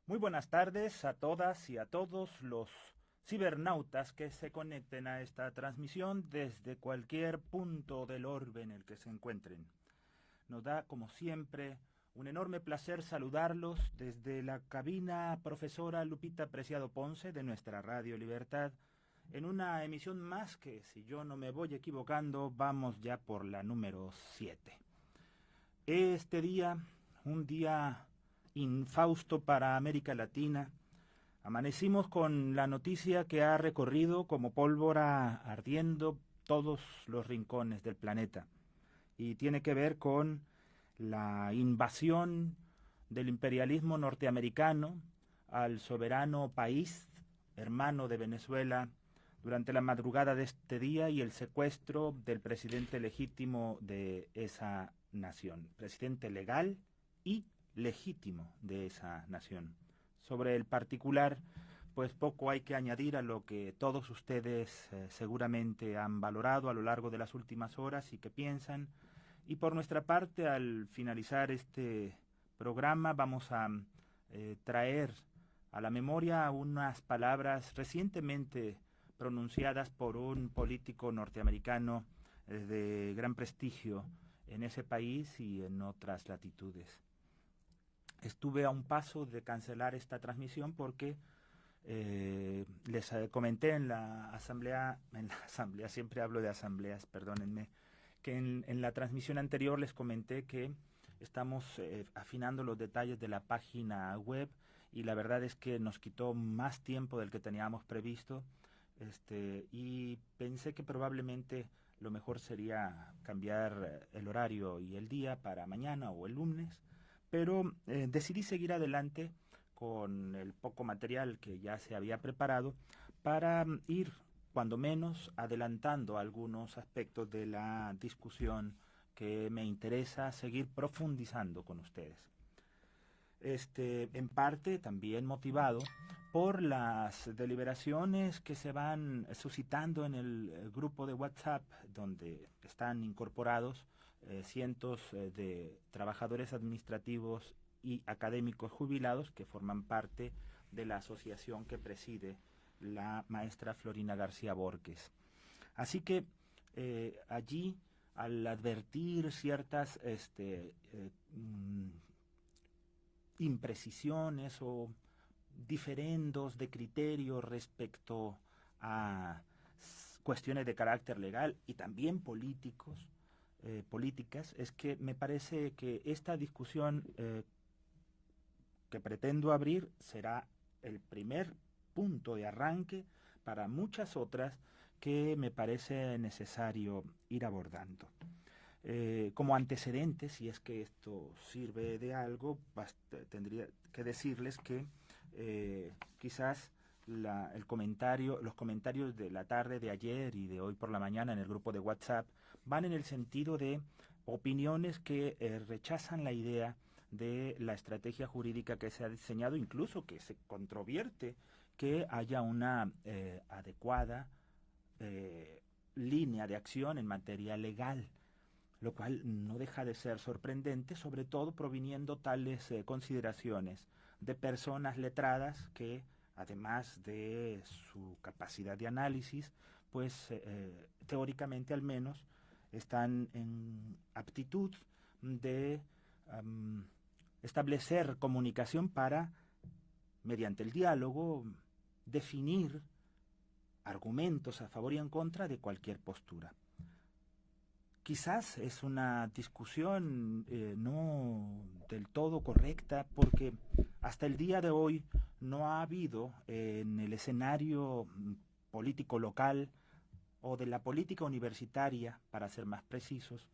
Muy buenas tardes a todas y a todos los cibernautas que se conecten a esta transmisión desde cualquier punto del orbe en el que se encuentren. Nos da, como siempre, un enorme placer saludarlos desde la cabina profesora Lupita Preciado Ponce de nuestra Radio Libertad, en una emisión más que, si yo no me voy equivocando, vamos ya por la número 7. Este día, un día infausto para América Latina, amanecimos con la noticia que ha recorrido como pólvora ardiendo todos los rincones del planeta y tiene que ver con la invasión del imperialismo norteamericano al soberano país hermano de Venezuela durante la madrugada de este día y el secuestro del presidente legítimo de esa nación, presidente legal y legítimo de esa nación. Sobre el particular, pues poco hay que añadir a lo que todos ustedes seguramente han valorado a lo largo de las últimas horas y que piensan. Y por nuestra parte, al finalizar este programa, vamos a traer a la memoria unas palabras recientemente pronunciadas por un político norteamericano de gran prestigio en ese país y en otras latitudes. Estuve a un paso de cancelar esta transmisión porque les comenté en la asamblea, siempre hablo de asambleas, perdónenme, que en la transmisión anterior les comenté que estamos afinando los detalles de la página web y la verdad es que nos quitó más tiempo del que teníamos previsto, y pensé que probablemente lo mejor sería cambiar el horario y el día para mañana o el lunes, pero decidí seguir adelante con el poco material que ya se había preparado para ir, cuando menos, adelantando algunos aspectos de la discusión que me interesa seguir profundizando con ustedes. En parte también motivado por las deliberaciones que se van suscitando en el grupo de WhatsApp donde están incorporados cientos de trabajadores administrativos y académicos jubilados que forman parte de la asociación que preside la maestra Florina García Borges. Así que allí, al advertir ciertas imprecisiones o diferendos de criterio respecto a cuestiones de carácter legal y también políticas, es que me parece que esta discusión que pretendo abrir será el primer punto de arranque para muchas otras que me parece necesario ir abordando. Como antecedentes, si es que esto sirve de algo, tendría que decirles que quizás los comentarios de la tarde de ayer y de hoy por la mañana en el grupo de WhatsApp van en el sentido de opiniones que rechazan la idea de la estrategia jurídica que se ha diseñado, incluso que se controvierte que haya una adecuada línea de acción en materia legal, lo cual no deja de ser sorprendente, sobre todo proviniendo tales consideraciones de personas letradas que, además de su capacidad de análisis, pues teóricamente al menos están en aptitud de establecer comunicación para, mediante el diálogo, definir argumentos a favor y en contra de cualquier postura. Quizás es una discusión no del todo correcta porque hasta el día de hoy no ha habido en el escenario político local o de la política universitaria, para ser más precisos,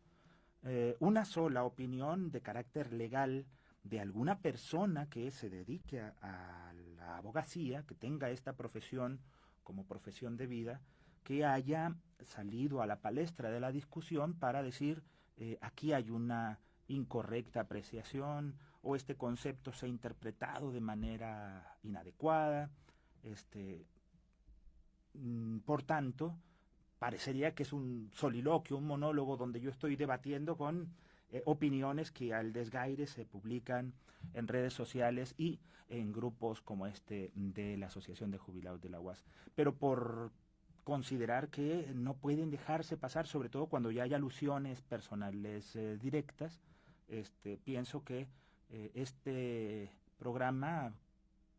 una sola opinión de carácter legal de alguna persona que se dedique a la abogacía, que tenga esta profesión como profesión de vida, que haya salido a la palestra de la discusión para decir aquí hay una incorrecta apreciación o este concepto se ha interpretado de manera inadecuada. Por tanto, parecería que es un soliloquio, un monólogo donde yo estoy debatiendo con opiniones que al desgaire se publican en redes sociales y en grupos como este de la Asociación de Jubilados de la UAS. Pero por considerar que no pueden dejarse pasar, sobre todo cuando ya hay alusiones personales directas, pienso que este programa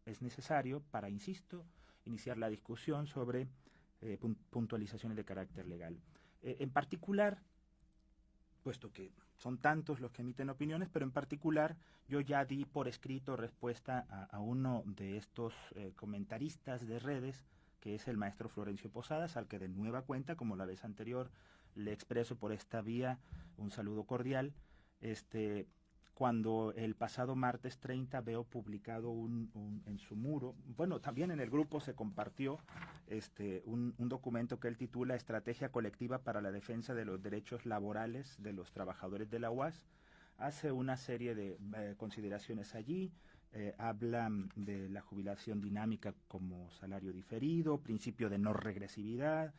es necesario para, insisto, iniciar la discusión sobre puntualizaciones de carácter legal. En particular, puesto que son tantos los que emiten opiniones, pero en particular yo ya di por escrito respuesta a uno de estos comentaristas de redes, que es el maestro Florencio Posadas, al que de nueva cuenta, como la vez anterior, le expreso por esta vía un saludo cordial. Cuando el pasado martes 30 veo publicado en su muro, bueno, también en el grupo se compartió un documento que él titula Estrategia Colectiva para la Defensa de los Derechos Laborales de los Trabajadores de la UAS. Hace una serie de consideraciones allí, habla de la jubilación dinámica como salario diferido, principio de no regresividad,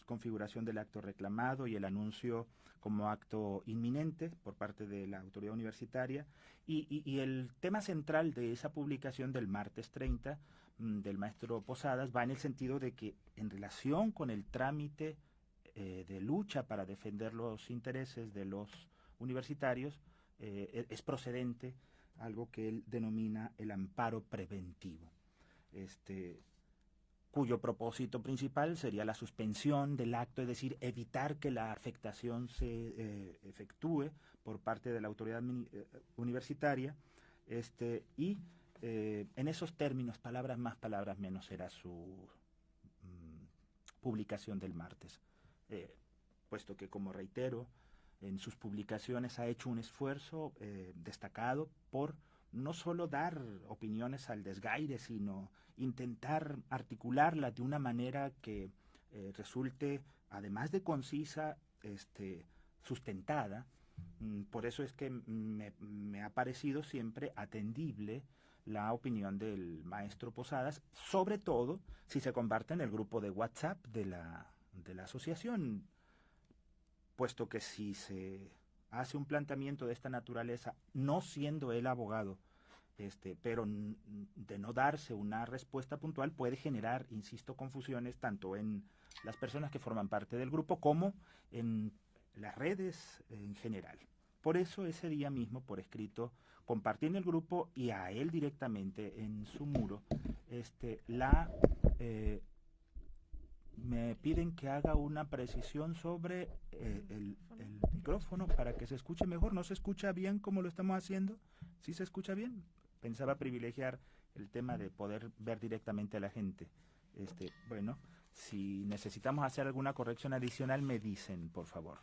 configuración del acto reclamado y el anuncio como acto inminente por parte de la autoridad universitaria, y el tema central de esa publicación del martes 30 del maestro Posadas va en el sentido de que en relación con el trámite de lucha para defender los intereses de los universitarios, es procedente algo que él denomina el amparo preventivo, cuyo propósito principal sería la suspensión del acto, es decir, evitar que la afectación se efectúe por parte de la autoridad universitaria, y en esos términos, palabras más, palabras menos, era su publicación del martes, puesto que, como reitero, en sus publicaciones ha hecho un esfuerzo destacado por no solo dar opiniones al desgaire, sino intentar articularlas de una manera que resulte, además de concisa, sustentada. Por eso es que me ha parecido siempre atendible la opinión del maestro Posadas, sobre todo si se comparte en el grupo de WhatsApp de la asociación, puesto que si se hace un planteamiento de esta naturaleza, no siendo él abogado, pero de no darse una respuesta puntual, puede generar, insisto, confusiones tanto en las personas que forman parte del grupo como en las redes en general. Por eso ese día mismo, por escrito, compartí en el grupo y a él directamente en su muro, me piden que haga una precisión sobre el micrófono para que se escuche mejor. ¿No se escucha bien como lo estamos haciendo? ¿Sí se escucha bien? Pensaba privilegiar el tema de poder ver directamente a la gente. Bueno, si necesitamos hacer alguna corrección adicional, me dicen, por favor.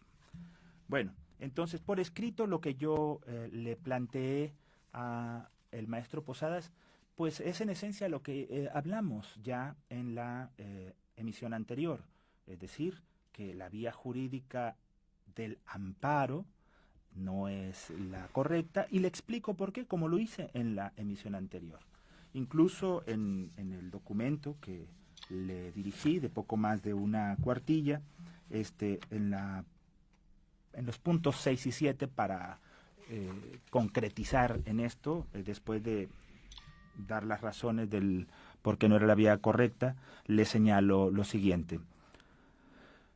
Bueno, entonces, por escrito, lo que yo le planteé a el maestro Posadas, pues es en esencia lo que hablamos ya en la emisión anterior, es decir, que la vía jurídica del amparo no es la correcta, y le explico por qué, como lo hice en la emisión anterior. Incluso en el documento que le dirigí, de poco más de una cuartilla, en los puntos 6 y 7, para concretizar en esto, después de dar las razones del por qué no era la vía correcta, le señalo lo siguiente.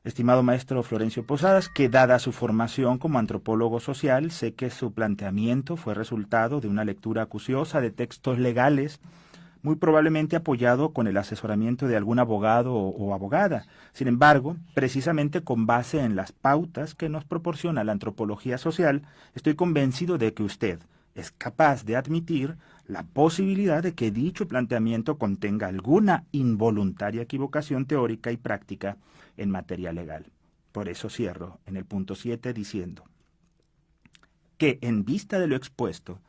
Estimado maestro Florencio Posadas, que dada su formación como antropólogo social, sé que su planteamiento fue resultado de una lectura acuciosa de textos legales, muy probablemente apoyado con el asesoramiento de algún abogado o abogada. Sin embargo, precisamente con base en las pautas que nos proporciona la antropología social, estoy convencido de que usted es capaz de admitir la posibilidad de que dicho planteamiento contenga alguna involuntaria equivocación teórica y práctica en materia legal. Por eso cierro en el punto 7 diciendo que, en vista de lo expuesto,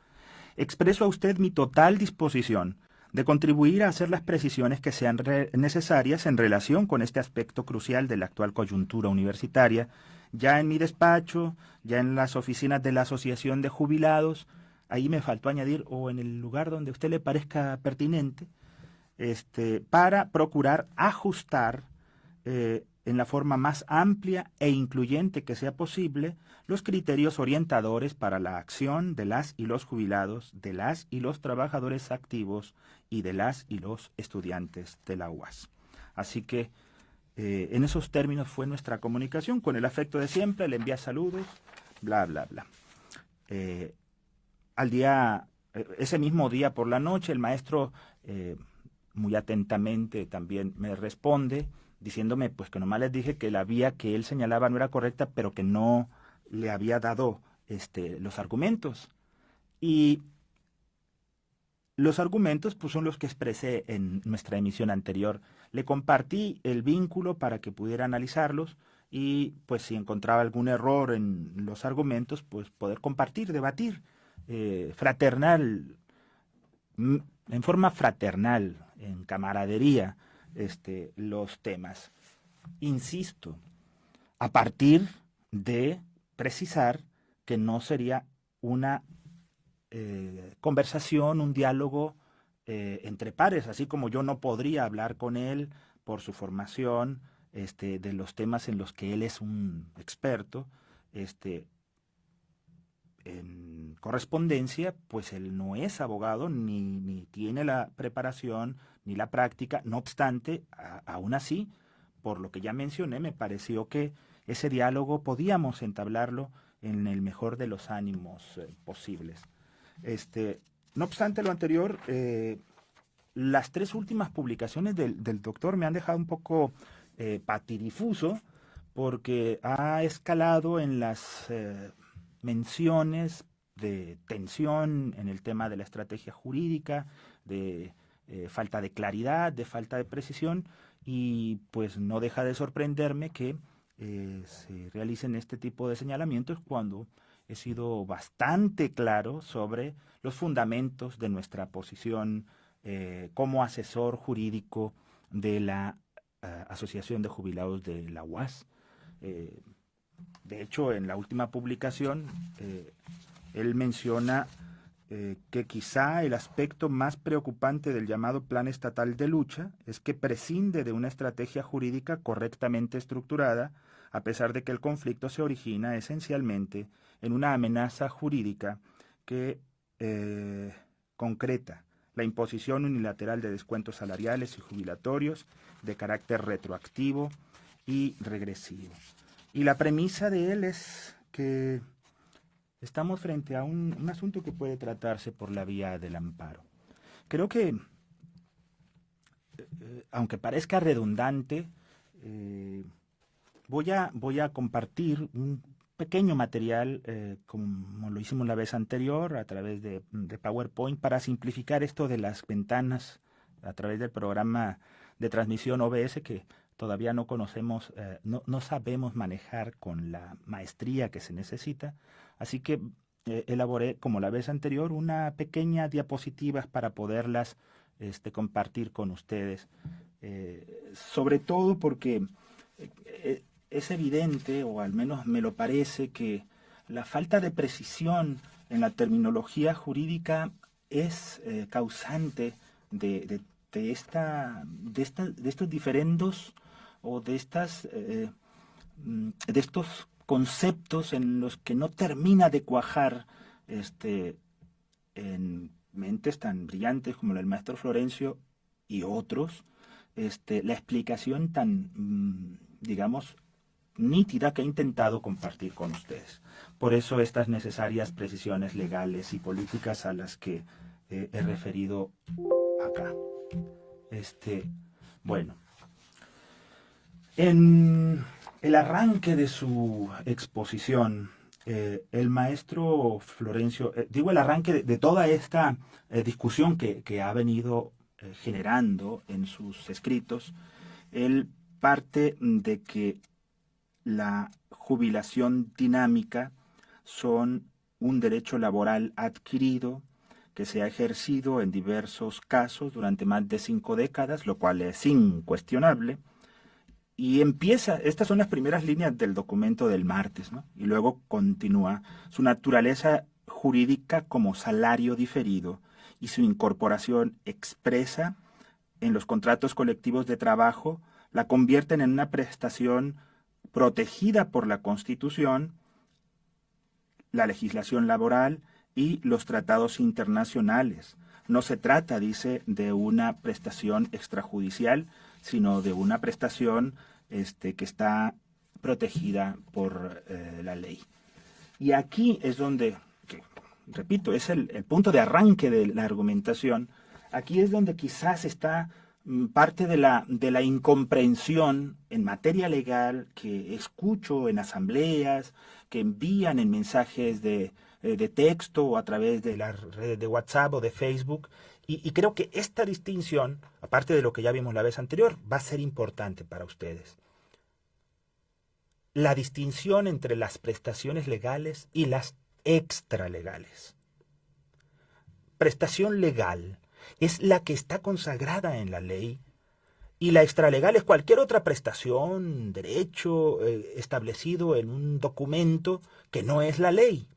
expreso a usted mi total disposición de contribuir a hacer las precisiones que sean necesarias en relación con este aspecto crucial de la actual coyuntura universitaria, ya en mi despacho, ya en las oficinas de la Asociación de Jubilados, ahí me faltó añadir, o en el lugar donde a usted le parezca pertinente, para procurar ajustar en la forma más amplia e incluyente que sea posible, los criterios orientadores para la acción de las y los jubilados, de las y los trabajadores activos y de las y los estudiantes de la UAS. Así que en esos términos fue nuestra comunicación, con el afecto de siempre, le envía saludos, bla, bla, bla. Ese mismo día por la noche, el maestro muy atentamente también me responde, diciéndome pues que nomás les dije que la vía que él señalaba no era correcta, pero que no le había dado los argumentos. Y los argumentos pues, son los que expresé en nuestra emisión anterior. Le compartí el vínculo para que pudiera analizarlos y pues si encontraba algún error en los argumentos, pues poder compartir, debatir, en forma fraternal, en camaradería, los temas. Insisto, a partir de precisar que no sería una conversación, un diálogo entre pares, así como yo no podría hablar con él por su formación, de los temas en los que él es un experto, en correspondencia, pues él no es abogado, ni tiene la preparación, ni la práctica. No obstante, aún así, por lo que ya mencioné, me pareció que ese diálogo podíamos entablarlo en el mejor de los ánimos posibles. No obstante lo anterior, las tres últimas publicaciones del doctor me han dejado un poco patidifuso, porque ha escalado en las menciones de tensión en el tema de la estrategia jurídica, de falta de claridad, de falta de precisión, y pues no deja de sorprenderme que se realicen este tipo de señalamientos cuando he sido bastante claro sobre los fundamentos de nuestra posición como asesor jurídico de la Asociación de Jubilados de la UAS. De hecho, en la última publicación, él menciona que quizá el aspecto más preocupante del llamado Plan Estatal de Lucha es que prescinde de una estrategia jurídica correctamente estructurada, a pesar de que el conflicto se origina esencialmente en una amenaza jurídica que concreta la imposición unilateral de descuentos salariales y jubilatorios de carácter retroactivo y regresivo. Y la premisa de él es que estamos frente a un asunto que puede tratarse por la vía del amparo. Creo que, aunque parezca redundante, voy a compartir un pequeño material, como lo hicimos la vez anterior, a través de PowerPoint, para simplificar esto de las ventanas a través del programa de transmisión OBS que todavía no conocemos, no sabemos manejar con la maestría que se necesita. Así que elaboré, como la vez anterior, una pequeña diapositiva para poderlas compartir con ustedes. Sobre todo porque es evidente, o al menos me lo parece, que la falta de precisión en la terminología jurídica es causante de estos diferendos o de estos conceptos en los que no termina de cuajar en mentes tan brillantes como la del maestro Florencio y otros, la explicación tan, digamos, nítida que he intentado compartir con ustedes. Por eso estas necesarias precisiones legales y políticas a las que he referido acá. Bueno, en el arranque de su exposición, el maestro Florencio, digo el arranque de toda esta discusión que ha venido generando en sus escritos, él parte de que la jubilación dinámica son un derecho laboral adquirido que se ha ejercido en diversos casos durante más de 5 décadas, lo cual es incuestionable. Y empieza, estas son las primeras líneas del documento del martes, ¿no? Y luego continúa su naturaleza jurídica como salario diferido y su incorporación expresa en los contratos colectivos de trabajo la convierten en una prestación protegida por la Constitución, la legislación laboral y los tratados internacionales. No se trata, dice, de una prestación extrajudicial, sino de una prestación que está protegida por la ley. Y aquí es donde, repito, es el punto de arranque de la argumentación. Aquí es donde quizás está parte de la incomprensión en materia legal que escucho en asambleas, que envían en mensajes de texto o a través de las redes de WhatsApp o de Facebook. Y creo que esta distinción, aparte de lo que ya vimos la vez anterior, va a ser importante para ustedes. La distinción entre las prestaciones legales y las extralegales. Prestación legal es la que está consagrada en la ley y la extralegal es cualquier otra prestación, derecho establecido en un documento que no es la ley.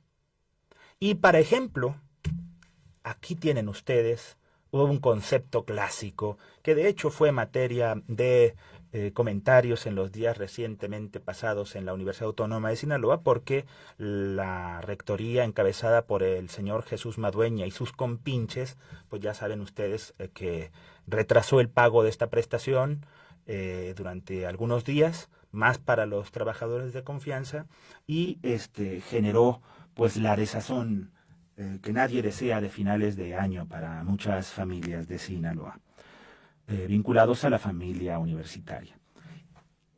Y para ejemplo, aquí tienen ustedes un concepto clásico que de hecho fue materia de comentarios en los días recientemente pasados en la Universidad Autónoma de Sinaloa, porque la rectoría encabezada por el señor Jesús Madueña y sus compinches, pues ya saben ustedes que retrasó el pago de esta prestación durante algunos días, más para los trabajadores de confianza, y generó pues la desazón que nadie desea de finales de año para muchas familias de Sinaloa, vinculados a la familia universitaria.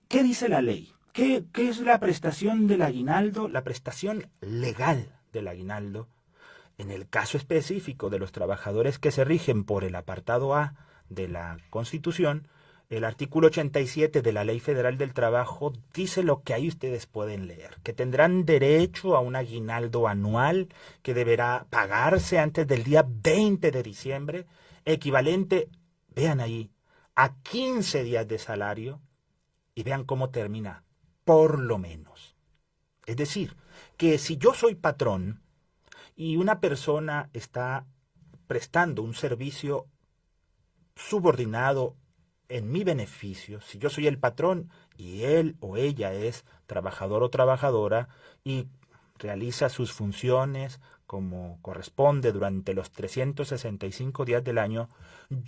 ¿Qué dice la ley? ¿Qué es la prestación del aguinaldo? La prestación legal del aguinaldo, en el caso específico de los trabajadores que se rigen por el apartado A de la Constitución, el artículo 87 de la Ley Federal del Trabajo dice lo que ahí ustedes pueden leer, que tendrán derecho a un aguinaldo anual que deberá pagarse antes del día 20 de diciembre, equivalente, vean ahí, a 15 días de salario, y vean cómo termina, por lo menos. Es decir, que si yo soy patrón y una persona está prestando un servicio subordinado en mi beneficio, si yo soy el patrón y él o ella es trabajador o trabajadora y realiza sus funciones como corresponde durante los 365 días del año,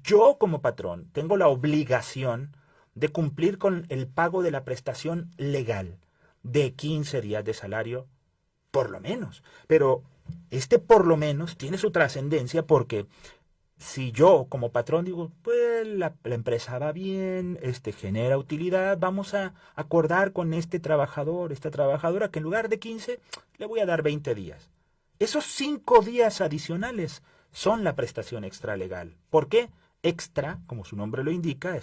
yo como patrón tengo la obligación de cumplir con el pago de la prestación legal de 15 días de salario, por lo menos. Pero este por lo menos tiene su trascendencia porque si yo como patrón digo, pues la empresa va bien, genera utilidad, vamos a acordar con este trabajador, esta trabajadora, que en lugar de 15 le voy a dar 20 días. Esos 5 días adicionales son la prestación extralegal. ¿Por qué? Extra, como su nombre lo indica,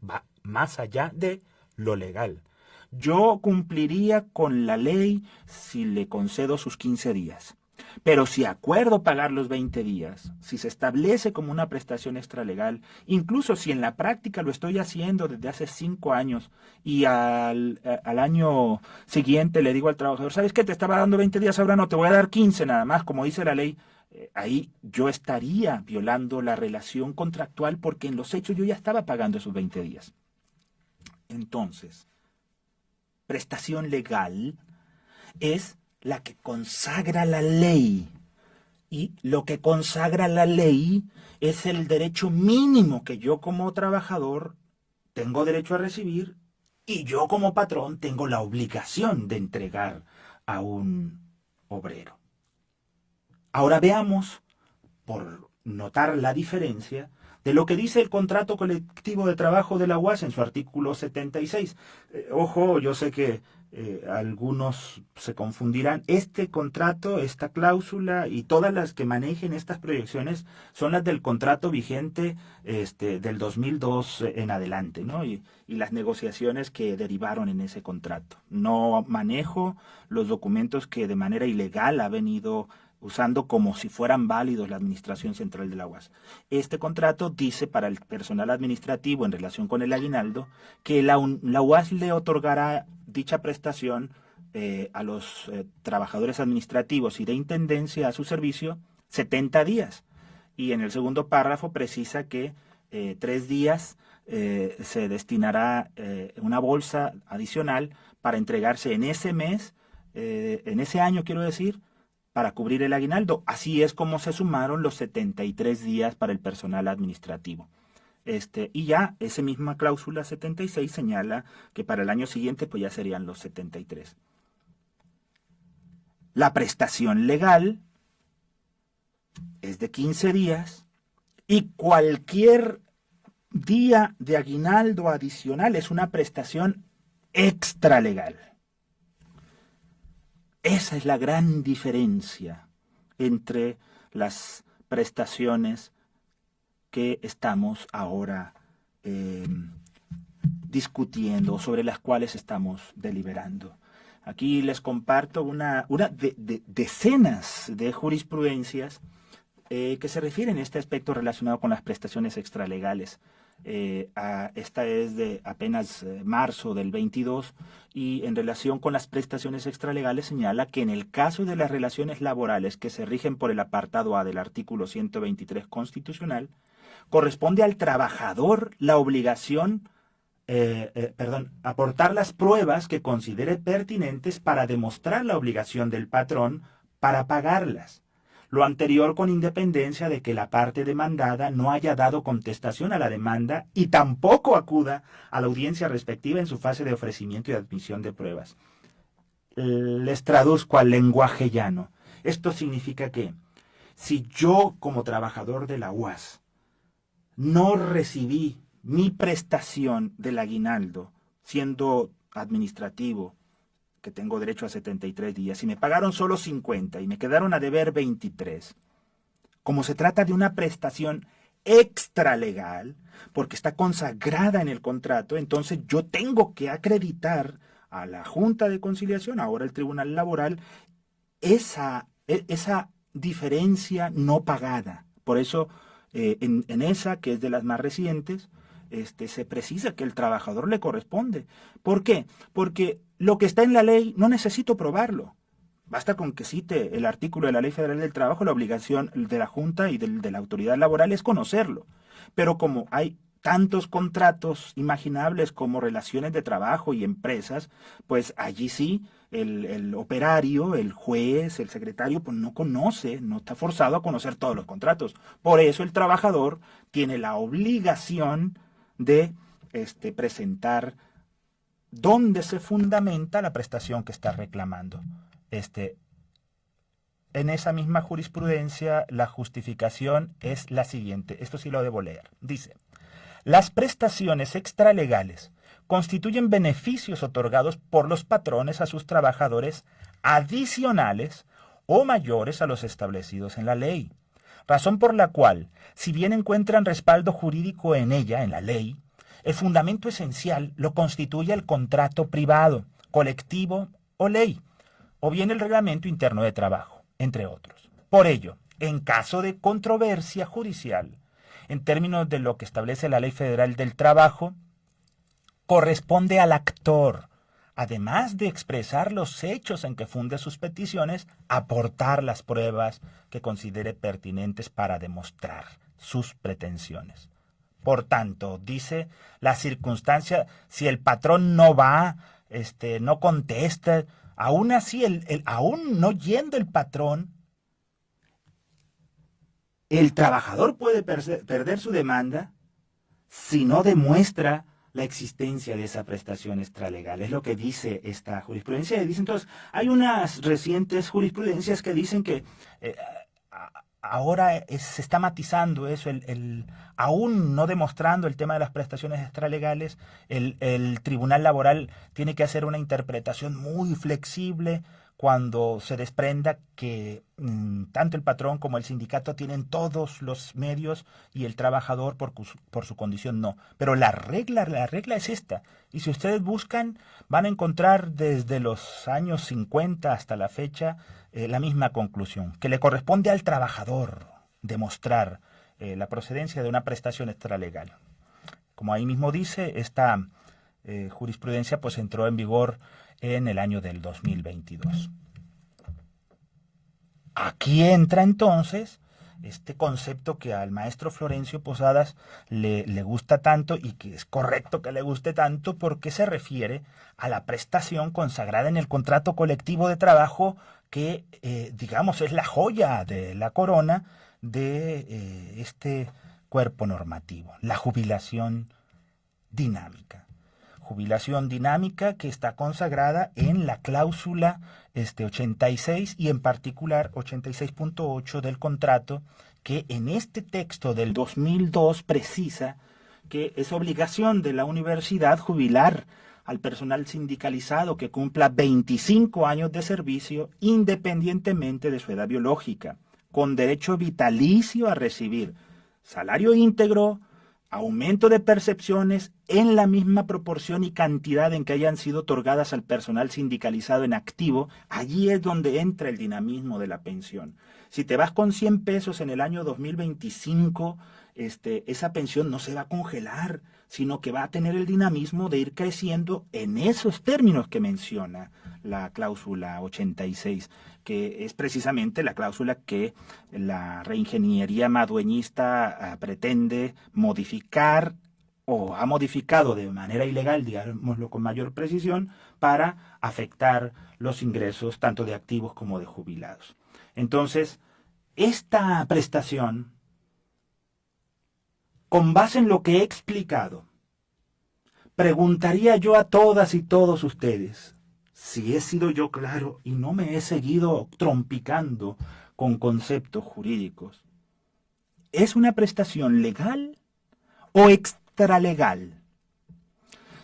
va más allá de lo legal. Yo cumpliría con la ley si le concedo sus 15 días. Pero si acuerdo pagar los 20 días, si se establece como una prestación extralegal, incluso si en la práctica lo estoy haciendo desde hace 5 años y al año siguiente le digo al trabajador, ¿sabes qué? Te estaba dando 20 días, ahora no, te voy a dar 15 nada más, como dice la ley. Ahí yo estaría violando la relación contractual porque en los hechos yo ya estaba pagando esos 20 días. Entonces, prestación legal es la que consagra la ley. Y lo que consagra la ley es el derecho mínimo que yo como trabajador tengo derecho a recibir y yo como patrón tengo la obligación de entregar a un obrero. Ahora veamos, por notar la diferencia, de lo que dice el contrato colectivo de trabajo de la UAS en su artículo 76. Ojo, yo sé que algunos se confundirán. Este contrato, esta cláusula y todas las que manejen estas proyecciones son las del contrato vigente del 2002 en adelante, ¿no? Y las negociaciones que derivaron en ese contrato. No manejo los documentos que de manera ilegal ha venido usando como si fueran válidos la Administración Central de la UAS. Este contrato dice para el personal administrativo en relación con el aguinaldo que la UAS le otorgará dicha prestación a los trabajadores administrativos y de intendencia a su servicio 70 días. Y en el segundo párrafo precisa que 3 días se destinará una bolsa adicional para entregarse en ese mes, en ese año quiero decir, para cubrir el aguinaldo. Así es como se sumaron los 73 días para el personal administrativo. Y ya esa misma cláusula 76 señala que para el año siguiente pues ya serían los 73. La prestación legal es de 15 días y cualquier día de aguinaldo adicional es una prestación extralegal. Esa es la gran diferencia entre las prestaciones que estamos ahora discutiendo, sobre las cuales estamos deliberando. Aquí les comparto una de decenas de jurisprudencias que se refieren a este aspecto relacionado con las prestaciones extralegales. Esta es de apenas marzo del 22 y en relación con las prestaciones extralegales señala que en el caso de las relaciones laborales que se rigen por el apartado A del artículo 123 constitucional, corresponde al trabajador la obligación, aportar las pruebas que considere pertinentes para demostrar la obligación del patrón para pagarlas. Lo anterior con independencia de que la parte demandada no haya dado contestación a la demanda y tampoco acuda a la audiencia respectiva en su fase de ofrecimiento y admisión de pruebas. Les traduzco al lenguaje llano. Esto significa que si yo como trabajador de la UAS no recibí mi prestación del aguinaldo siendo administrativo, que tengo derecho a 73 días, y me pagaron solo 50 y me quedaron a deber 23. Como se trata de una prestación extralegal, porque está consagrada en el contrato, entonces yo tengo que acreditar a la Junta de Conciliación, ahora el Tribunal Laboral, esa diferencia no pagada. Por eso, en esa, que es de las más recientes, se precisa que el trabajador le corresponde. ¿Por qué? Porque lo que está en la ley no necesito probarlo. Basta con que cite el artículo de la Ley Federal del Trabajo, la obligación de la Junta y de la autoridad laboral es conocerlo. Pero como hay tantos contratos imaginables como relaciones de trabajo y empresas, pues allí sí el operario, el juez, el secretario, pues no conoce, no está forzado a conocer todos los contratos. Por eso el trabajador tiene la obligación de presentar dónde se fundamenta la prestación que está reclamando. En esa misma jurisprudencia, la justificación es la siguiente. Esto sí lo debo leer. Dice: las prestaciones extralegales constituyen beneficios otorgados por los patrones a sus trabajadores adicionales o mayores a los establecidos en la ley, razón por la cual, si bien encuentran respaldo jurídico en ella, en la ley, el fundamento esencial lo constituye el contrato privado, colectivo o ley, o bien el reglamento interno de trabajo, entre otros. Por ello, en caso de controversia judicial, en términos de lo que establece la Ley Federal del Trabajo, corresponde al actor, además de expresar los hechos en que funde sus peticiones, aportar las pruebas que considere pertinentes para demostrar sus pretensiones. Por tanto, dice la circunstancia, si el patrón no va, no contesta, aún así, aún no yendo el patrón, el trabajador puede perder su demanda si no demuestra la existencia de esa prestación extralegal. Es lo que dice esta jurisprudencia. Dice entonces, hay unas recientes jurisprudencias que dicen que ahora se está matizando eso, aún no demostrando el tema de las prestaciones extralegales, el Tribunal Laboral tiene que hacer una interpretación muy flexible cuando se desprenda que tanto el patrón como el sindicato tienen todos los medios y el trabajador por su condición no. Pero la regla es esta. Y si ustedes buscan, van a encontrar desde los años 50 hasta la fecha la misma conclusión, que le corresponde al trabajador demostrar la procedencia de una prestación extralegal. Como ahí mismo dice, esta jurisprudencia pues entró en vigor en el año del 2022. Aquí entra entonces este concepto que al maestro Florencio Posadas le gusta tanto y que es correcto que le guste tanto porque se refiere a la prestación consagrada en el contrato colectivo de trabajo que, digamos, es la joya de la corona de este cuerpo normativo, la jubilación dinámica. Jubilación dinámica que está consagrada en la cláusula 86 y en particular 86.8 del contrato, que en este texto del 2002 precisa que es obligación de la universidad jubilar al personal sindicalizado que cumpla 25 años de servicio independientemente de su edad biológica, con derecho vitalicio a recibir salario íntegro, aumento de percepciones en la misma proporción y cantidad en que hayan sido otorgadas al personal sindicalizado en activo. Allí es donde entra el dinamismo de la pensión. Si te vas con 100 pesos en el año 2025, esa pensión no se va a congelar, sino que va a tener el dinamismo de ir creciendo en esos términos que menciona la cláusula 86, que es precisamente la cláusula que la reingeniería madueñista pretende modificar o ha modificado de manera ilegal, digámoslo con mayor precisión, para afectar los ingresos tanto de activos como de jubilados. Entonces, esta prestación, con base en lo que he explicado, preguntaría yo a todas y todos ustedes, si he sido yo claro y no me he seguido trompicando con conceptos jurídicos, ¿es una prestación legal o extralegal?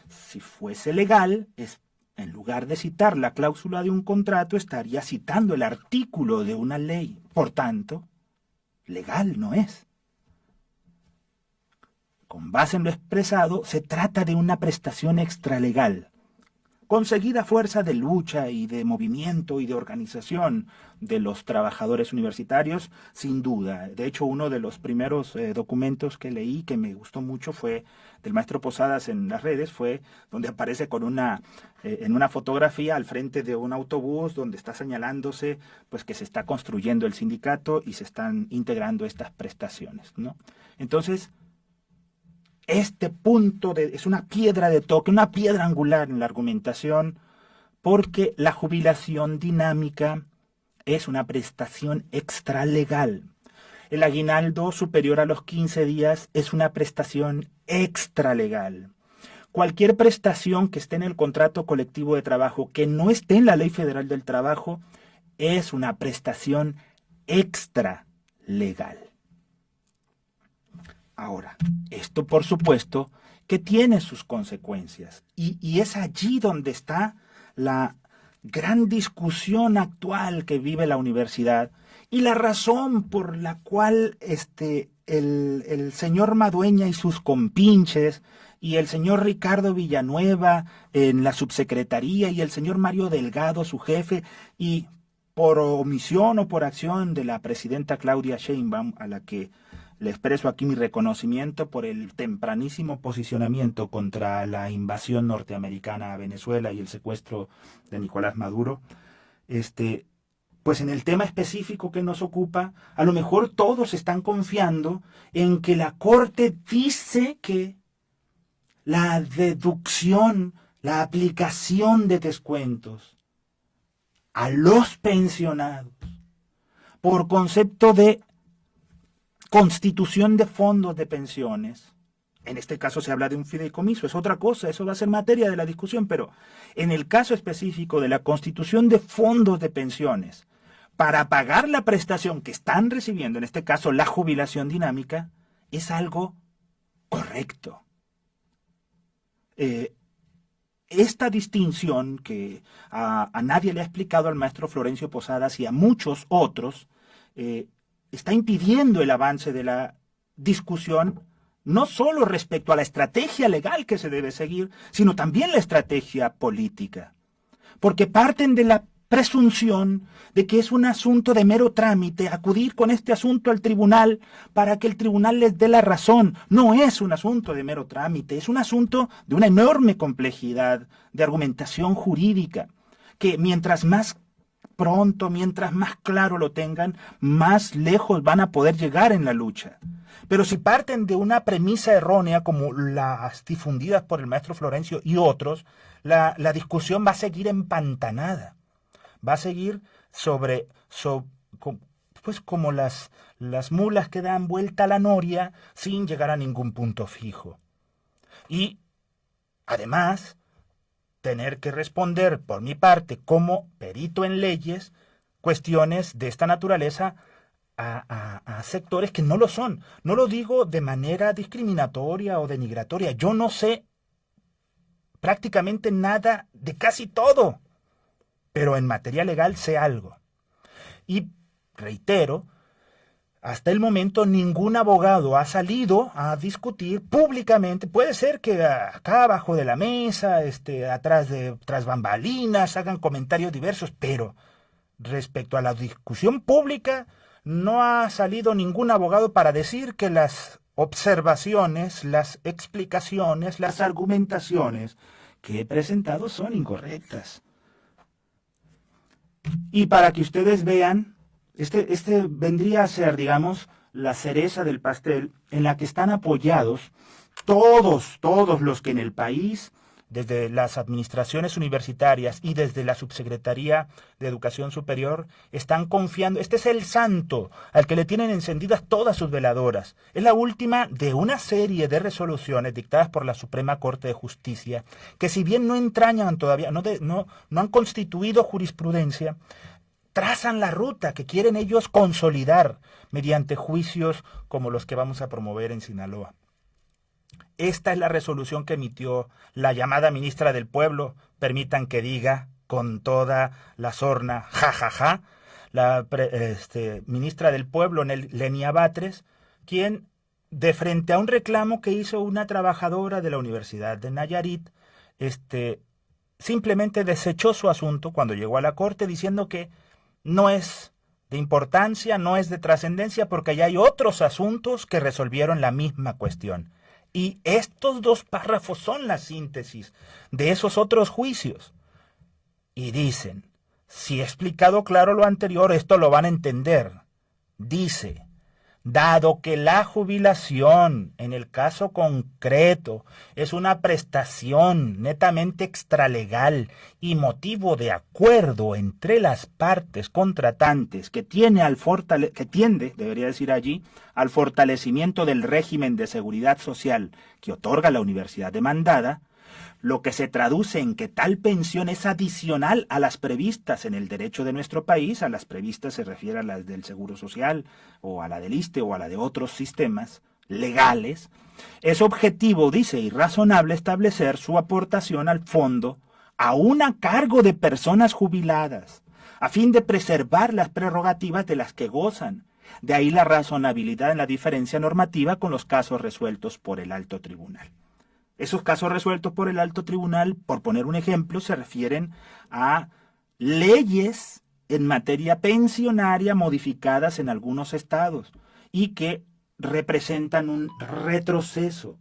Si fuese legal, en lugar de citar la cláusula de un contrato, estaría citando el artículo de una ley. Por tanto, legal no es. Con base en lo expresado, se trata de una prestación extralegal, conseguida a fuerza de lucha y de movimiento y de organización de los trabajadores universitarios, sin duda. De hecho, uno de los primeros documentos que leí que me gustó mucho fue del maestro Posadas en las redes, fue donde aparece con en una fotografía al frente de un autobús donde está señalándose pues que se está construyendo el sindicato y se están integrando estas prestaciones, ¿no? Entonces, este punto es una piedra de toque, una piedra angular en la argumentación, porque la jubilación dinámica es una prestación extralegal. El aguinaldo superior a los 15 días es una prestación extralegal. Cualquier prestación que esté en el contrato colectivo de trabajo que no esté en la Ley Federal del Trabajo es una prestación extralegal. Ahora, esto por supuesto que tiene sus consecuencias y es allí donde está la gran discusión actual que vive la universidad y la razón por la cual el señor Madueña y sus compinches y el señor Ricardo Villanueva en la subsecretaría y el señor Mario Delgado, su jefe, y por omisión o por acción de la presidenta Claudia Sheinbaum, a la que le expreso aquí mi reconocimiento por el tempranísimo posicionamiento contra la invasión norteamericana a Venezuela y el secuestro de Nicolás Maduro, pues en el tema específico que nos ocupa, a lo mejor todos están confiando en que la Corte dice que la deducción, la aplicación de descuentos a los pensionados por concepto de constitución de fondos de pensiones, en este caso se habla de un fideicomiso, es otra cosa, eso va a ser materia de la discusión, pero en el caso específico de la constitución de fondos de pensiones, para pagar la prestación que están recibiendo, en este caso la jubilación dinámica, es algo correcto. Esta distinción que a nadie le ha explicado al maestro Florencio Posadas y a muchos otros, está impidiendo el avance de la discusión, no solo respecto a la estrategia legal que se debe seguir, sino también la estrategia política. Porque parten de la presunción de que es un asunto de mero trámite, acudir con este asunto al tribunal para que el tribunal les dé la razón. No es un asunto de mero trámite, es un asunto de una enorme complejidad de argumentación jurídica, que mientras más pronto, mientras más claro lo tengan, más lejos van a poder llegar en la lucha. Pero si parten de una premisa errónea como las difundidas por el maestro Florencio y otros, la discusión va a seguir empantanada. Va a seguir pues como las mulas que dan vuelta a la noria sin llegar a ningún punto fijo. Y además, tener que responder por mi parte como perito en leyes cuestiones de esta naturaleza a sectores que no lo son. No lo digo de manera discriminatoria o denigratoria. Yo no sé prácticamente nada de casi todo, pero en materia legal sé algo. Y reitero, hasta el momento ningún abogado ha salido a discutir públicamente. Puede ser que acá abajo de la mesa, tras bambalinas, hagan comentarios diversos, pero respecto a la discusión pública, no ha salido ningún abogado para decir que las observaciones, las explicaciones, las argumentaciones que he presentado son incorrectas. Y para que ustedes vean, este vendría a ser, digamos, la cereza del pastel en la que están apoyados todos los que en el país, desde las administraciones universitarias y desde la Subsecretaría de Educación Superior, están confiando. Este es el santo al que le tienen encendidas todas sus veladoras. Es la última de una serie de resoluciones dictadas por la Suprema Corte de Justicia, que si bien no entrañan todavía, no han constituido jurisprudencia, trazan la ruta que quieren ellos consolidar mediante juicios como los que vamos a promover en Sinaloa. Esta es la resolución que emitió la llamada ministra del Pueblo, permitan que diga con toda la sorna, jajaja, la ministra del Pueblo, Lenia Batres, quien, de frente a un reclamo que hizo una trabajadora de la Universidad de Nayarit, simplemente desechó su asunto cuando llegó a la Corte diciendo que no es de importancia, no es de trascendencia, porque ya hay otros asuntos que resolvieron la misma cuestión. Y estos dos párrafos son la síntesis de esos otros juicios. Y dicen, si he explicado claro lo anterior, esto lo van a entender. Dice, dado que la jubilación, en el caso concreto, es una prestación netamente extralegal y motivo de acuerdo entre las partes contratantes que tiende, debería decir allí, al fortalecimiento del régimen de seguridad social que otorga la universidad demandada, lo que se traduce en que tal pensión es adicional a las previstas en el derecho de nuestro país. A las previstas se refiere a las del Seguro Social, o a la del ISSSTE, o a la de otros sistemas legales. Es objetivo, dice, y razonable establecer su aportación al fondo aún a cargo de personas jubiladas, a fin de preservar las prerrogativas de las que gozan. De ahí la razonabilidad en la diferencia normativa con los casos resueltos por el alto tribunal. Esos casos resueltos por el alto tribunal, por poner un ejemplo, se refieren a leyes en materia pensionaria modificadas en algunos estados y que representan un retroceso.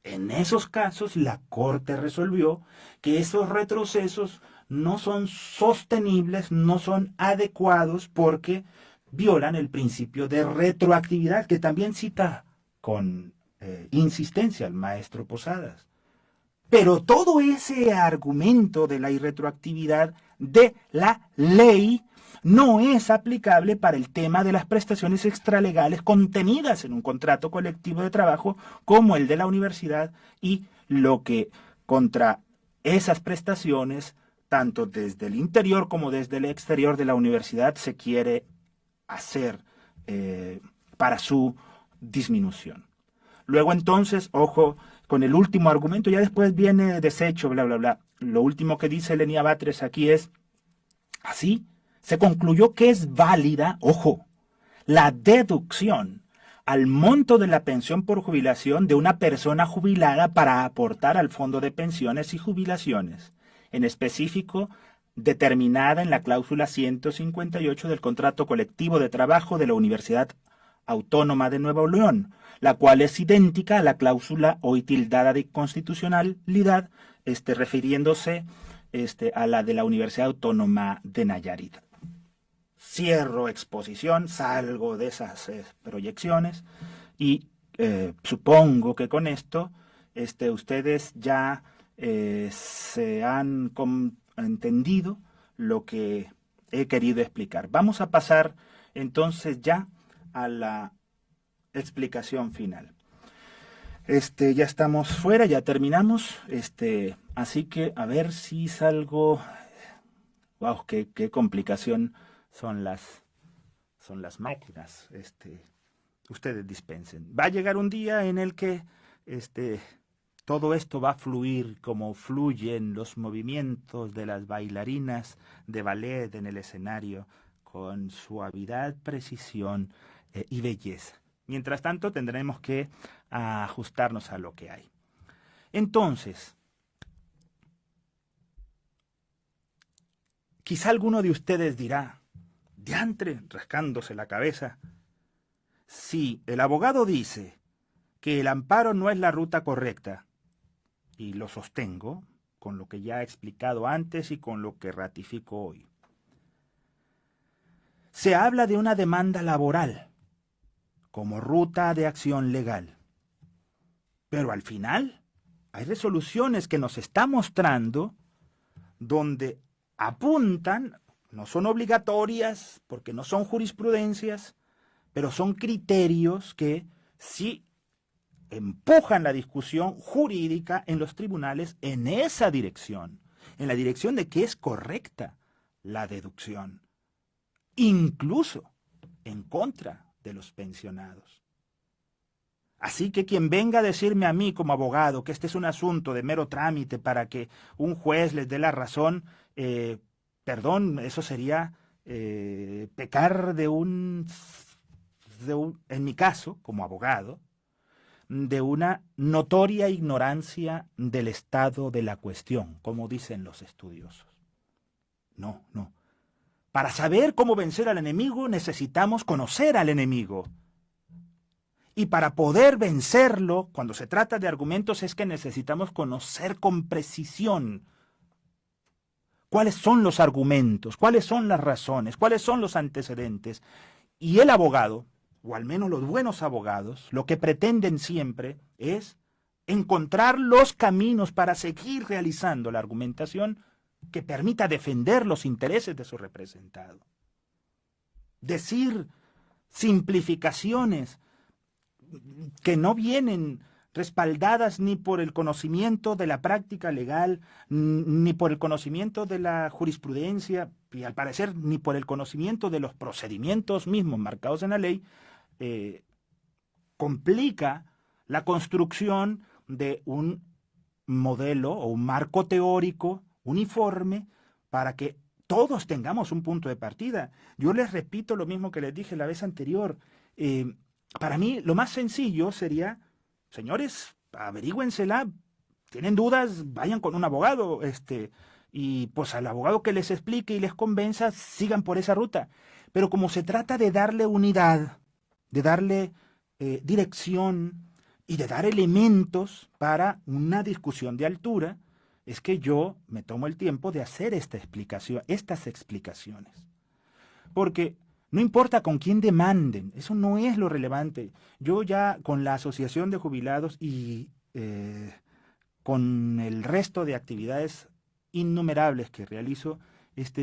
En esos casos, la Corte resolvió que esos retrocesos no son sostenibles, no son adecuados porque violan el principio de retroactividad, que también cita con insistencia el maestro Posadas. Pero todo ese argumento de la irretroactividad de la ley no es aplicable para el tema de las prestaciones extralegales contenidas en un contrato colectivo de trabajo como el de la universidad, y lo que contra esas prestaciones, tanto desde el interior como desde el exterior de la universidad, se quiere hacer para su disminución. Luego entonces, ojo, con el último argumento, ya después viene desecho, bla, bla, bla. Lo último que dice Lenia Batres aquí es, así, se concluyó que es válida, ojo, la deducción al monto de la pensión por jubilación de una persona jubilada para aportar al Fondo de Pensiones y Jubilaciones, en específico, determinada en la cláusula 158 del Contrato Colectivo de Trabajo de la Universidad Autónoma de Nuevo León, la cual es idéntica a la cláusula hoy tildada de constitucionalidad, refiriéndose a la de la Universidad Autónoma de Nayarit. Cierro exposición, salgo de esas proyecciones y supongo que con esto ustedes ya se han entendido lo que he querido explicar. Vamos a pasar entonces ya a la explicación final. Ya estamos fuera, ya terminamos, así que a ver si salgo. Wow, qué complicación son las máquinas. Ustedes dispensen. Va a llegar un día en el que todo esto va a fluir como fluyen los movimientos de las bailarinas de ballet en el escenario, con suavidad, precisión y belleza. Mientras tanto, tendremos que ajustarnos a lo que hay. Entonces, quizá alguno de ustedes dirá, diantre, rascándose la cabeza, si el abogado dice que el amparo no es la ruta correcta, y lo sostengo con lo que ya he explicado antes y con lo que ratifico hoy. Se habla de una demanda laboral como ruta de acción legal. Pero al final hay resoluciones que nos está mostrando donde apuntan, no son obligatorias porque no son jurisprudencias, pero son criterios que sí empujan la discusión jurídica en los tribunales en esa dirección, en la dirección de que es correcta la deducción, incluso en contra de los pensionados. Así que quien venga a decirme a mí como abogado que este es un asunto de mero trámite para que un juez les dé la razón, perdón, eso sería pecar en mi caso, como abogado, de una notoria ignorancia del estado de la cuestión, como dicen los estudiosos. No. Para saber cómo vencer al enemigo necesitamos conocer al enemigo. Y para poder vencerlo, cuando se trata de argumentos, es que necesitamos conocer con precisión cuáles son los argumentos, cuáles son las razones, cuáles son los antecedentes. Y el abogado, o al menos los buenos abogados, lo que pretenden siempre es encontrar los caminos para seguir realizando la argumentación que permita defender los intereses de su representado. Decir simplificaciones que no vienen respaldadas ni por el conocimiento de la práctica legal, ni por el conocimiento de la jurisprudencia, y al parecer ni por el conocimiento de los procedimientos mismos marcados en la ley, complica la construcción de un modelo o un marco teórico uniforme para que todos tengamos un punto de partida. Yo les repito lo mismo que les dije la vez anterior. Para mí lo más sencillo sería, señores, averígüensela, tienen dudas, vayan con un abogado, y pues al abogado que les explique y les convenza, sigan por esa ruta. Pero como se trata de darle unidad, de darle dirección y de dar elementos para una discusión de altura, es que yo me tomo el tiempo de hacer estas explicaciones. Porque no importa con quién demanden, eso no es lo relevante. Yo ya con la Asociación de Jubilados y con el resto de actividades innumerables que realizo,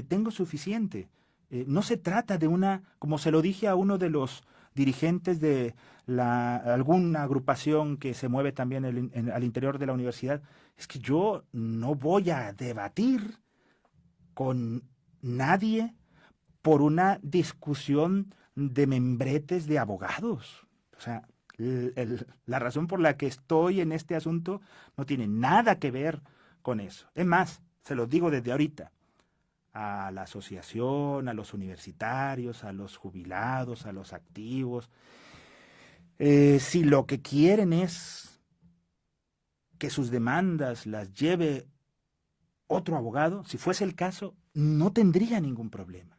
tengo suficiente. No se trata de como se lo dije a uno de los dirigentes de alguna agrupación que se mueve también al interior de la universidad, es que yo no voy a debatir con nadie por una discusión de membretes de abogados. O sea, la razón por la que estoy en este asunto no tiene nada que ver con eso. Es más, se los digo desde ahorita, a la asociación, a los universitarios, a los jubilados, a los activos. Si lo que quieren es que sus demandas las lleve otro abogado, si fuese el caso, no tendría ningún problema.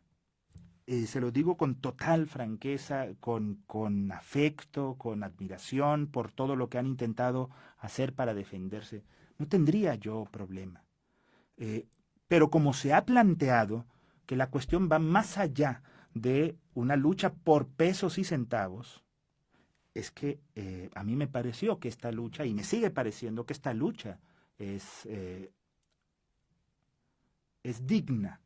Se lo digo con total franqueza, con afecto, con admiración por todo lo que han intentado hacer para defenderse. No tendría yo problema. Pero como se ha planteado que la cuestión va más allá de una lucha por pesos y centavos, es que a mí me pareció que esta lucha, y me sigue pareciendo que esta lucha es, es digna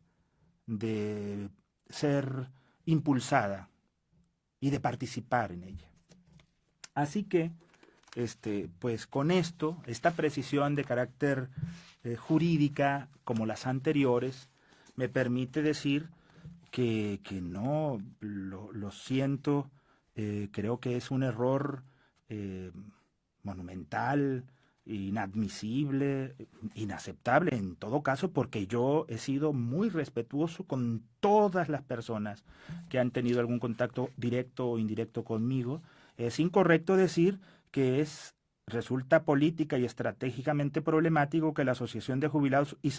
de ser impulsada y de participar en ella. Así que, pues con esto, esta precisión de carácter jurídica, como las anteriores, me permite decir que no, lo siento, creo que es un error monumental, inadmisible, inaceptable en todo caso, porque yo he sido muy respetuoso con todas las personas que han tenido algún contacto directo o indirecto conmigo. Es incorrecto decir que resulta política y estratégicamente problemático que la Asociación de Jubilados y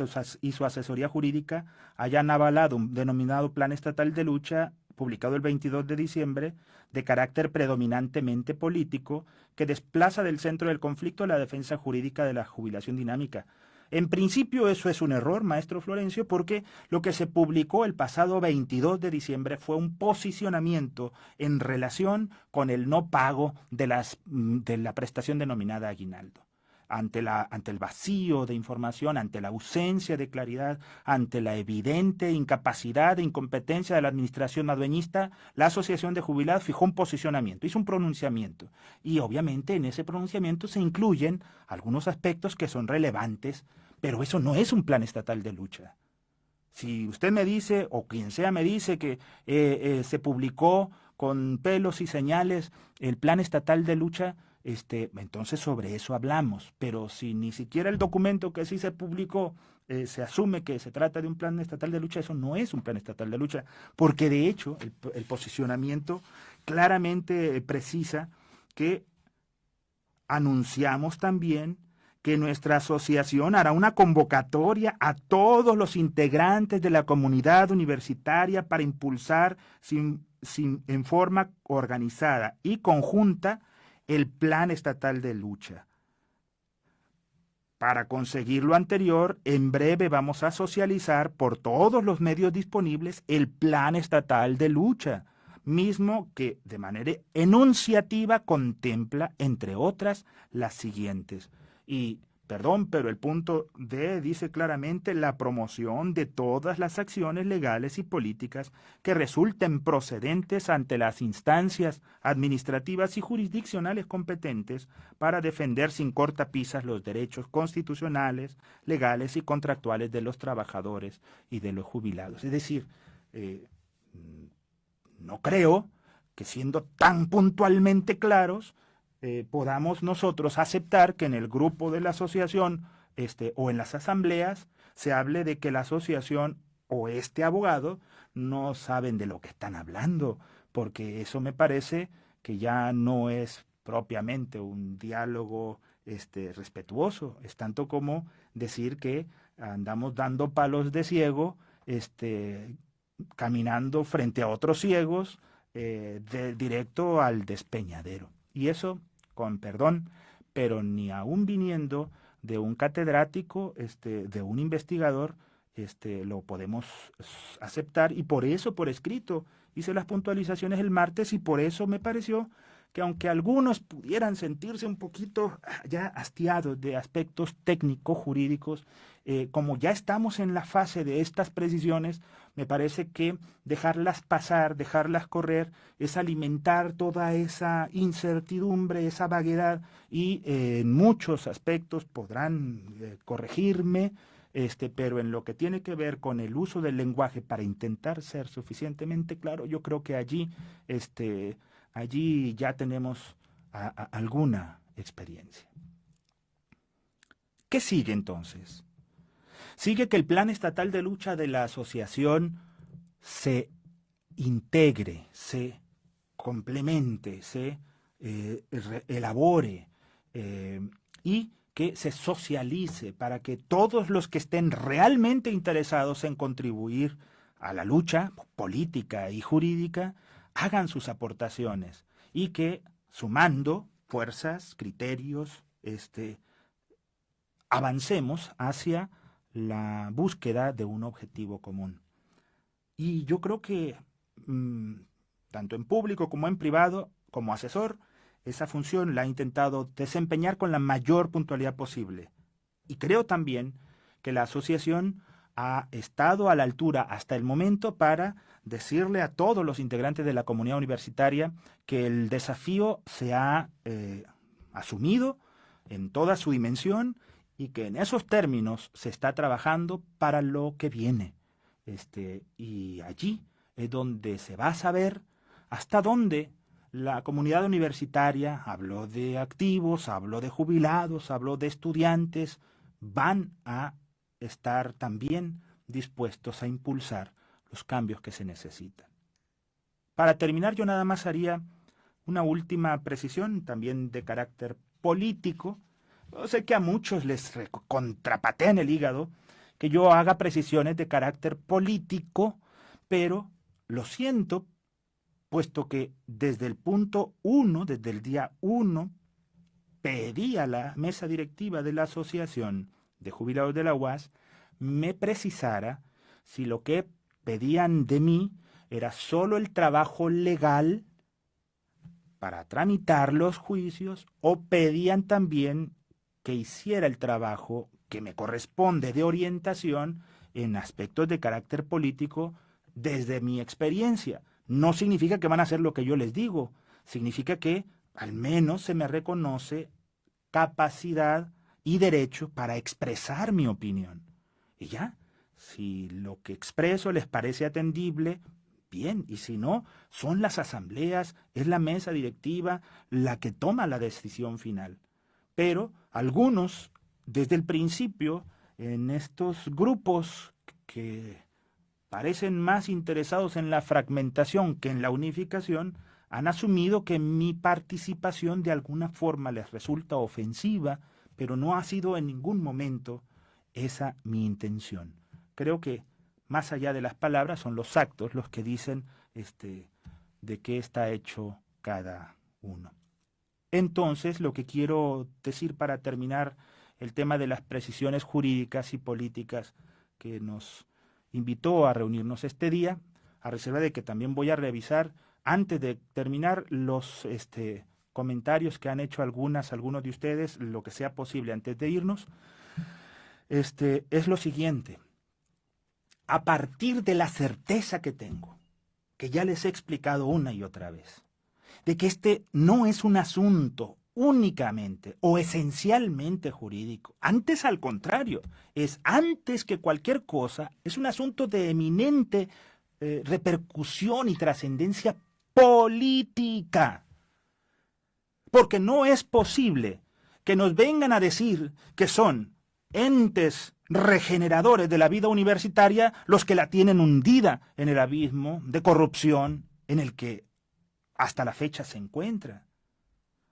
su asesoría jurídica hayan avalado un denominado Plan Estatal de Lucha publicado el 22 de diciembre, de carácter predominantemente político, que desplaza del centro del conflicto la defensa jurídica de la jubilación dinámica. En principio eso es un error, maestro Florencio, porque lo que se publicó el pasado 22 de diciembre fue un posicionamiento en relación con el no pago de la prestación denominada aguinaldo. Ante el vacío de información, ante la ausencia de claridad, ante la evidente incapacidad e incompetencia de la administración madueñista, la Asociación de Jubilados fijó un posicionamiento, hizo un pronunciamiento. Y obviamente en ese pronunciamiento se incluyen algunos aspectos que son relevantes, pero eso no es un plan estatal de lucha. Si usted me dice, o quien sea me dice, que se publicó con pelos y señales el plan estatal de lucha, entonces sobre eso hablamos. Pero si ni siquiera el documento que sí se publicó se asume que se trata de un plan estatal de lucha, eso no es un plan estatal de lucha, porque de hecho el posicionamiento claramente precisa que anunciamos también que nuestra asociación hará una convocatoria a todos los integrantes de la comunidad universitaria para impulsar en forma organizada y conjunta el plan estatal de lucha. Para conseguir lo anterior, en breve vamos a socializar por todos los medios disponibles el plan estatal de lucha, mismo que de manera enunciativa contempla, entre otras, las siguientes. Y, perdón, pero el punto D dice claramente la promoción de todas las acciones legales y políticas que resulten procedentes ante las instancias administrativas y jurisdiccionales competentes para defender sin cortapisas los derechos constitucionales, legales y contractuales de los trabajadores y de los jubilados. Es decir, no creo que siendo tan puntualmente claros, podamos nosotros aceptar que en el grupo de la asociación o en las asambleas se hable de que la asociación o este abogado no saben de lo que están hablando, porque eso me parece que ya no es propiamente un diálogo respetuoso. Es tanto como decir que andamos dando palos de ciego, caminando frente a otros ciegos, directo al despeñadero. Y eso, con perdón, pero ni aún viniendo de un catedrático, de un investigador, lo podemos aceptar. Y por eso, por escrito, hice las puntualizaciones el martes y por eso me pareció que aunque algunos pudieran sentirse un poquito ya hastiados de aspectos técnicos, jurídicos, como ya estamos en la fase de estas precisiones, me parece que dejarlas pasar, dejarlas correr, es alimentar toda esa incertidumbre, esa vaguedad, y en muchos aspectos podrán corregirme, pero en lo que tiene que ver con el uso del lenguaje para intentar ser suficientemente claro, yo creo que allí ya tenemos alguna experiencia. ¿Qué sigue entonces? Sigue que el plan estatal de lucha de la asociación se integre, se complemente, se elabore y que se socialice para que todos los que estén realmente interesados en contribuir a la lucha política y jurídica hagan sus aportaciones y que sumando fuerzas, criterios, avancemos hacia la búsqueda de un objetivo común. Y yo creo que tanto en público como en privado, como asesor, esa función la he intentado desempeñar con la mayor puntualidad posible. Y creo también que la asociación ha estado a la altura hasta el momento para decirle a todos los integrantes de la comunidad universitaria que el desafío se ha asumido en toda su dimensión y que en esos términos se está trabajando para lo que viene. Y allí es donde se va a saber hasta dónde la comunidad universitaria, habló de activos, habló de jubilados, habló de estudiantes, van a estar también dispuestos a impulsar los cambios que se necesitan. Para terminar, yo nada más haría una última precisión, también de carácter político. Yo sé que a muchos les contrapatea en el hígado que yo haga precisiones de carácter político, pero lo siento, puesto que desde el punto 1, desde el día 1, pedí a la mesa directiva de la Asociación de Jubilados de la UAS me precisara si lo que pedían de mí era solo el trabajo legal para tramitar los juicios o pedían también que hiciera el trabajo que me corresponde de orientación en aspectos de carácter político desde mi experiencia. No significa que van a hacer lo que yo les digo, significa que al menos se me reconoce capacidad y derecho para expresar mi opinión. Y ya, si lo que expreso les parece atendible, bien, y si no, son las asambleas, es la mesa directiva la que toma la decisión final. Pero algunos, desde el principio, en estos grupos que parecen más interesados en la fragmentación que en la unificación, han asumido que mi participación de alguna forma les resulta ofensiva, pero no ha sido en ningún momento esa mi intención. Creo que más allá de las palabras son los actos los que dicen de qué está hecho cada uno. Entonces, lo que quiero decir para terminar el tema de las precisiones jurídicas y políticas que nos invitó a reunirnos este día, a reserva de que también voy a revisar, antes de terminar, los comentarios que han hecho algunos de ustedes, lo que sea posible antes de irnos, es lo siguiente. A partir de la certeza que tengo, que ya les he explicado una y otra vez, de que este no es un asunto únicamente o esencialmente jurídico. Antes, al contrario, es antes que cualquier cosa, es un asunto de eminente repercusión y trascendencia política. Porque no es posible que nos vengan a decir que son entes regeneradores de la vida universitaria los que la tienen hundida en el abismo de corrupción en el que hasta la fecha se encuentra.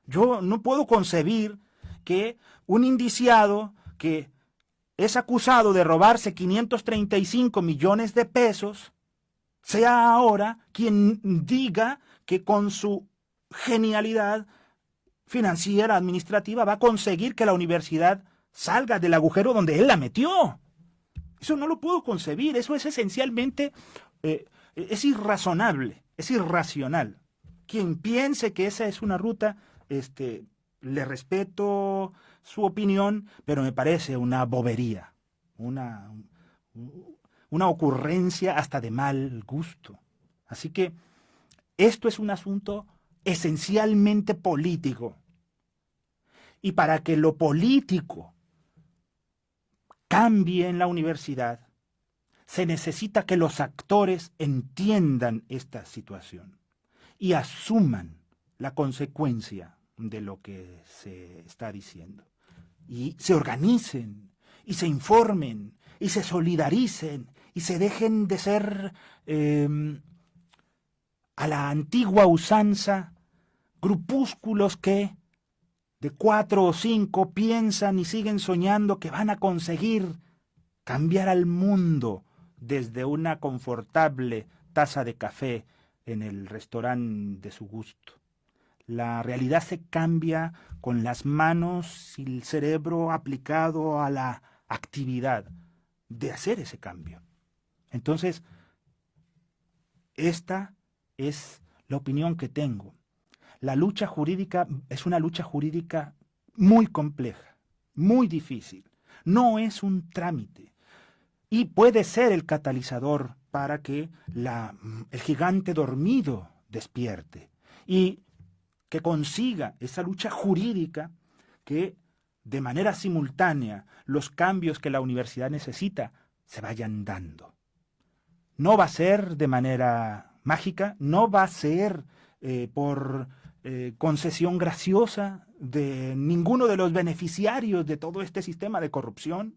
Yo no puedo concebir que un indiciado que es acusado de robarse 535 millones de pesos sea ahora quien diga que con su genialidad financiera, administrativa, va a conseguir que la universidad salga del agujero donde él la metió. Eso no lo puedo concebir, eso es esencialmente, es irrazonable, es irracional. Quien piense que esa es una ruta, le respeto su opinión, pero me parece una bobería, una ocurrencia hasta de mal gusto. Así que esto es un asunto esencialmente político. Y para que lo político cambie en la universidad, se necesita que los actores entiendan esta situación y asuman la consecuencia de lo que se está diciendo. Y se organicen, y se informen, y se solidaricen, y se dejen de ser a la antigua usanza grupúsculos que de 4 o 5 piensan y siguen soñando que van a conseguir cambiar al mundo desde una confortable taza de café en el restaurante de su gusto. La realidad se cambia con las manos y el cerebro aplicado a la actividad, de hacer ese cambio. Entonces, esta es la opinión que tengo. La lucha jurídica es una lucha jurídica muy compleja, muy difícil. No es un trámite y puede ser el catalizador para que el gigante dormido despierte y que consiga esa lucha jurídica que de manera simultánea los cambios que la universidad necesita se vayan dando. No va a ser de manera mágica, no va a ser por concesión graciosa de ninguno de los beneficiarios de todo este sistema de corrupción,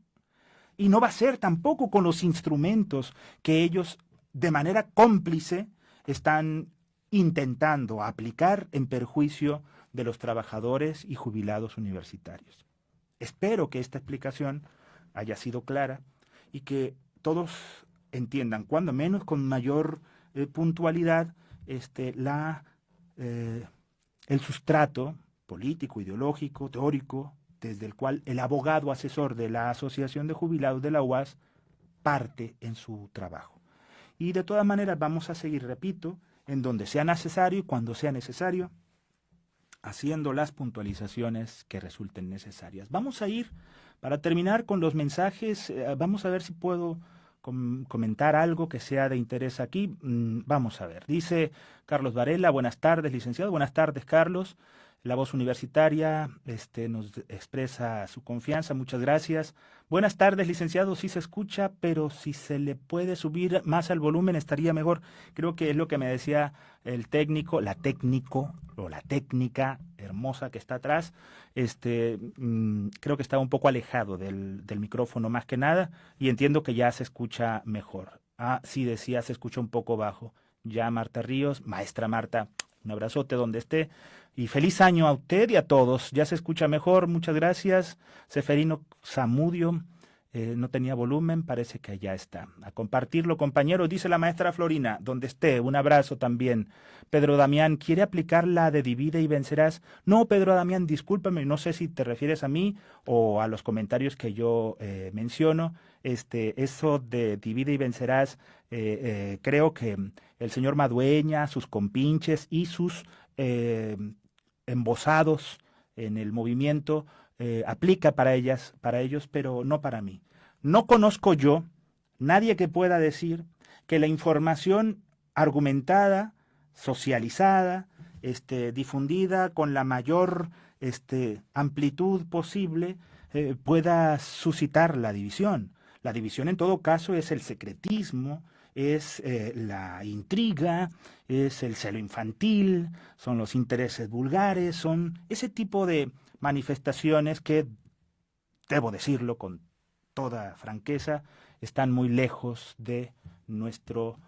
y no va a ser tampoco con los instrumentos que ellos de manera cómplice están intentando aplicar en perjuicio de los trabajadores y jubilados universitarios. Espero que esta explicación haya sido clara y que todos entiendan, cuando menos con mayor puntualidad, el sustrato político, ideológico, teórico, desde el cual el abogado asesor de la Asociación de Jubilados de la UAS parte en su trabajo. Y de todas maneras vamos a seguir, repito, en donde sea necesario y cuando sea necesario, haciendo las puntualizaciones que resulten necesarias. Vamos a ir, para terminar con los mensajes, vamos a ver si puedo comentar algo que sea de interés aquí. Vamos a ver. Dice Carlos Varela, buenas tardes, licenciado. Buenas tardes, Carlos. La Voz Universitaria nos expresa su confianza, muchas gracias. Buenas tardes, licenciado, sí se escucha, pero si se le puede subir más al volumen estaría mejor. Creo que es lo que me decía el técnico, la técnica hermosa que está atrás. Creo que estaba un poco alejado del micrófono más que nada y entiendo que ya se escucha mejor. Ah, sí, decía, se escucha un poco bajo. Ya Marta Ríos, maestra Marta, un abrazote donde esté. Y feliz año a usted y a todos. Ya se escucha mejor, muchas gracias. Seferino Zamudio, no tenía volumen, parece que ya está. A compartirlo, compañeros, dice la maestra Florina, donde esté, un abrazo también. Pedro Damián, ¿quiere aplicar la de divide y vencerás? No, Pedro Damián, discúlpame, no sé si te refieres a mí o a los comentarios que yo menciono. Eso de divide y vencerás, creo que el señor Madueña, sus compinches y sus embosados en el movimiento, aplica para ellos, pero no para mí. No conozco yo nadie que pueda decir que la información argumentada, socializada, difundida con la mayor amplitud posible pueda suscitar la división. La división en todo caso es el secretismo, es la intriga, es el celo infantil, son los intereses vulgares, son ese tipo de manifestaciones que, debo decirlo con toda franqueza, están muy lejos de nuestro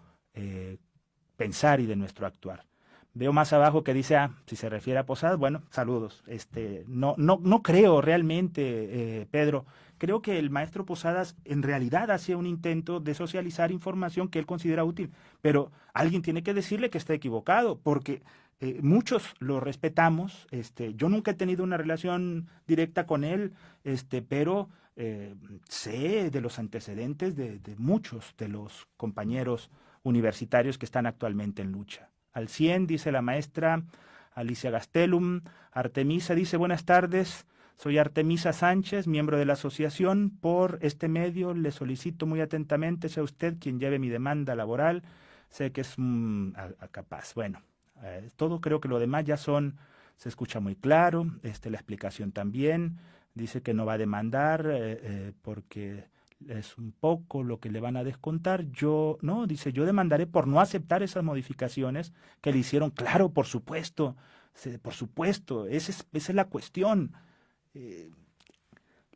pensar y de nuestro actuar. Veo más abajo que dice, si se refiere a Posadas, bueno, saludos. No creo realmente, Pedro. Creo que el maestro Posadas en realidad hacía un intento de socializar información que él considera útil, pero alguien tiene que decirle que está equivocado, porque muchos lo respetamos. Yo nunca he tenido una relación directa con él, pero sé de los antecedentes de muchos de los compañeros universitarios que están actualmente en lucha. Al 100, dice la maestra Alicia Gastelum. Artemisa dice, buenas tardes, soy Artemisa Sánchez, miembro de la asociación. Por este medio le solicito muy atentamente, sea usted quien lleve mi demanda laboral. Sé que es capaz. Bueno, todo creo que lo demás ya se escucha muy claro. La explicación también. Dice que no va a demandar porque es un poco lo que le van a descontar. Dice, yo demandaré por no aceptar esas modificaciones que le hicieron. Claro, por supuesto, esa es la cuestión.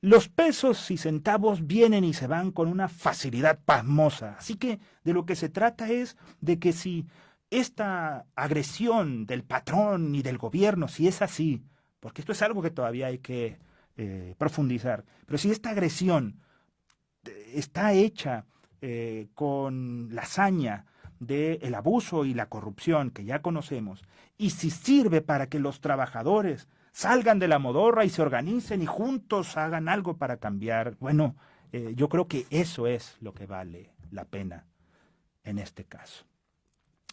Los pesos y centavos vienen y se van con una facilidad pasmosa. Así que de lo que se trata es de que si esta agresión del patrón y del gobierno, si es así, porque esto es algo que todavía hay que profundizar, pero si esta agresión está hecha con la hazaña del abuso y la corrupción que ya conocemos, y si sirve para que los trabajadores salgan de la modorra y se organicen y juntos hagan algo para cambiar, bueno, Yo creo que eso es lo que vale la pena en este caso.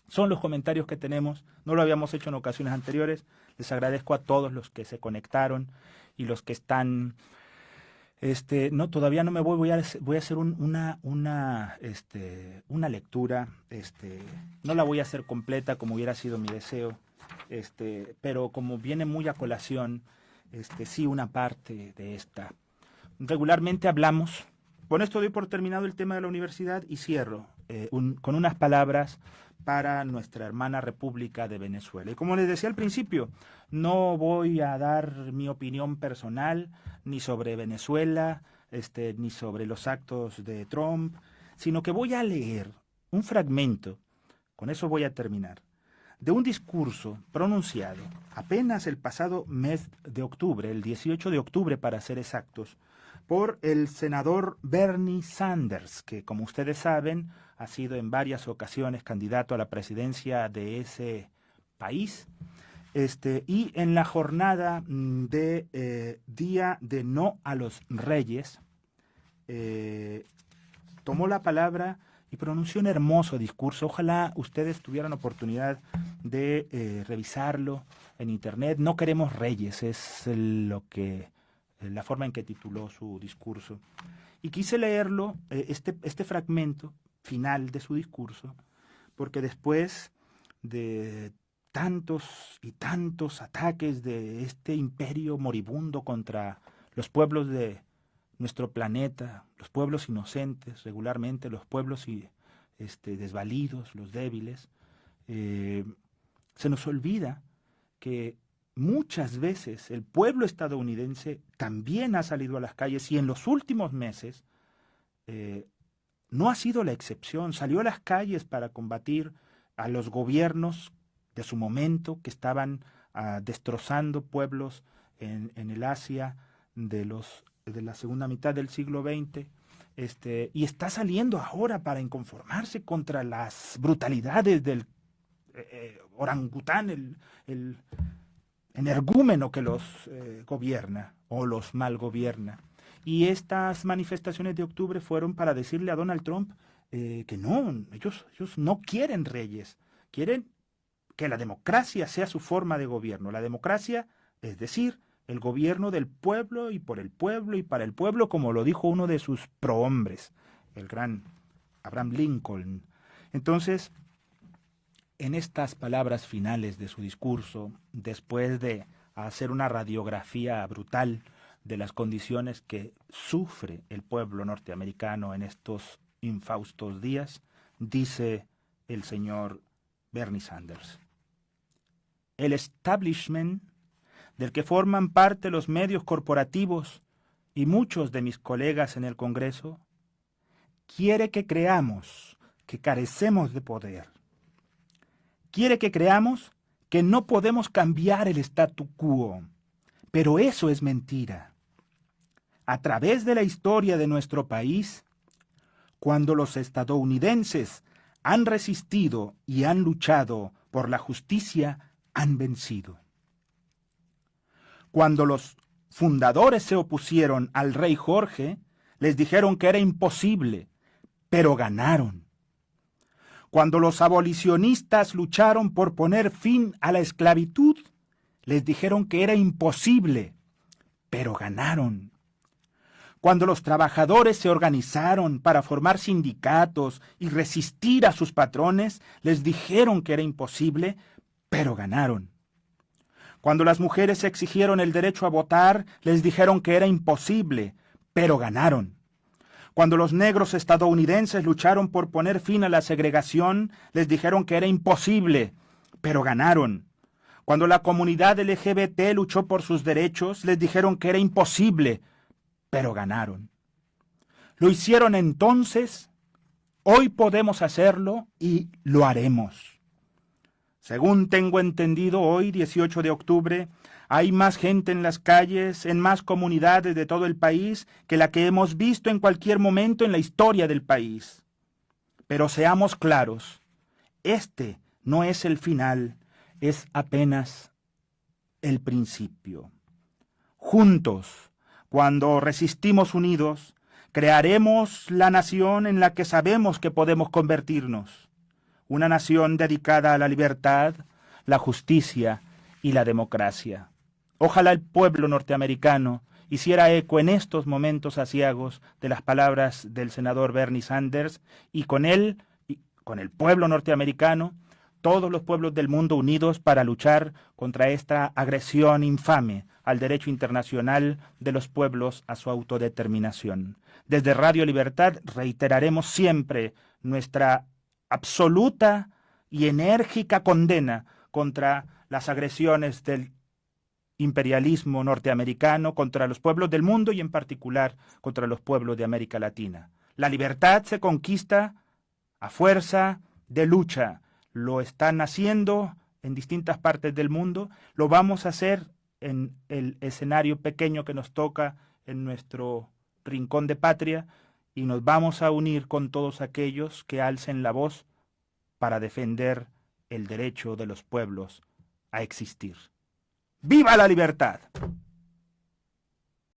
Son los comentarios que tenemos, no lo habíamos hecho en ocasiones anteriores. Les agradezco a todos los que se conectaron y los que están... no, todavía no me voy a hacer una lectura, no la voy a hacer completa como hubiera sido mi deseo, pero como viene muy a colación, sí, una parte de esta. Regularmente hablamos, con esto doy por terminado el tema de la universidad y cierro con unas palabras para nuestra hermana República de Venezuela. Y como les decía al principio, no voy a dar mi opinión personal ni sobre Venezuela, ni sobre los actos de Trump, sino que voy a leer un fragmento, con eso voy a terminar, de un discurso pronunciado apenas el pasado mes de octubre, el 18 de octubre para ser exactos, por el senador Bernie Sanders, que como ustedes saben ha sido en varias ocasiones candidato a la presidencia de ese país, y en la jornada de Día de No a los Reyes, tomó la palabra y pronunció un hermoso discurso. Ojalá ustedes tuvieran oportunidad de revisarlo en internet. No queremos reyes, es la forma en que tituló su discurso. Y quise leerlo, este fragmento final de su discurso, porque después de tantos y tantos ataques de este imperio moribundo contra los pueblos de nuestro planeta, los pueblos inocentes, regularmente los pueblos desvalidos, los débiles, se nos olvida que muchas veces el pueblo estadounidense también ha salido a las calles y en los últimos meses no ha sido la excepción. Salió a las calles para combatir a los gobiernos de su momento que estaban destrozando pueblos en el Asia de la segunda mitad del siglo XX, y está saliendo ahora para inconformarse contra las brutalidades del orangután, el energúmeno que los gobierna o los mal gobierna. Y estas manifestaciones de octubre fueron para decirle a Donald Trump que no, ellos no quieren reyes, quieren que la democracia sea su forma de gobierno. La democracia, es decir, el gobierno del pueblo y por el pueblo y para el pueblo, como lo dijo uno de sus prohombres, el gran Abraham Lincoln. Entonces, en estas palabras finales de su discurso, después de hacer una radiografía brutal de las condiciones que sufre el pueblo norteamericano en estos infaustos días, dice el señor Bernie Sanders: el establishment del que forman parte los medios corporativos y muchos de mis colegas en el Congreso, quiere que creamos que carecemos de poder. Quiere que creamos que no podemos cambiar el statu quo, pero eso es mentira. A través de la historia de nuestro país, cuando los estadounidenses han resistido y han luchado por la justicia, han vencido. Cuando los fundadores se opusieron al rey Jorge, les dijeron que era imposible, pero ganaron. Cuando los abolicionistas lucharon por poner fin a la esclavitud, les dijeron que era imposible, pero ganaron. Cuando los trabajadores se organizaron para formar sindicatos y resistir a sus patrones, les dijeron que era imposible, pero ganaron. Cuando las mujeres exigieron el derecho a votar, les dijeron que era imposible, pero ganaron. Cuando los negros estadounidenses lucharon por poner fin a la segregación, les dijeron que era imposible, pero ganaron. Cuando la comunidad LGBT luchó por sus derechos, les dijeron que era imposible, pero ganaron. Lo hicieron entonces, hoy podemos hacerlo y lo haremos. Según tengo entendido, hoy, 18 de octubre, hay más gente en las calles, en más comunidades de todo el país, que la que hemos visto en cualquier momento en la historia del país. Pero seamos claros, este no es el final, es apenas el principio. Juntos, cuando resistimos unidos, Crearemos la nación en la que sabemos que podemos convertirnos. Una nación dedicada a la libertad, la justicia y la democracia. Ojalá el pueblo norteamericano hiciera eco en estos momentos aciagos de las palabras del senador Bernie Sanders y con él, y con el pueblo norteamericano, todos los pueblos del mundo unidos para luchar contra esta agresión infame al derecho internacional de los pueblos a su autodeterminación. Desde Radio Libertad reiteraremos siempre nuestra absoluta y enérgica condena contra las agresiones del imperialismo norteamericano contra los pueblos del mundo y en particular contra los pueblos de América Latina. La libertad se conquista a fuerza de lucha. Lo están haciendo en distintas partes del mundo. Lo vamos a hacer en el escenario pequeño que nos toca en nuestro rincón de patria y nos vamos a unir con todos aquellos que alcen la voz para defender el derecho de los pueblos a existir. ¡Viva la libertad!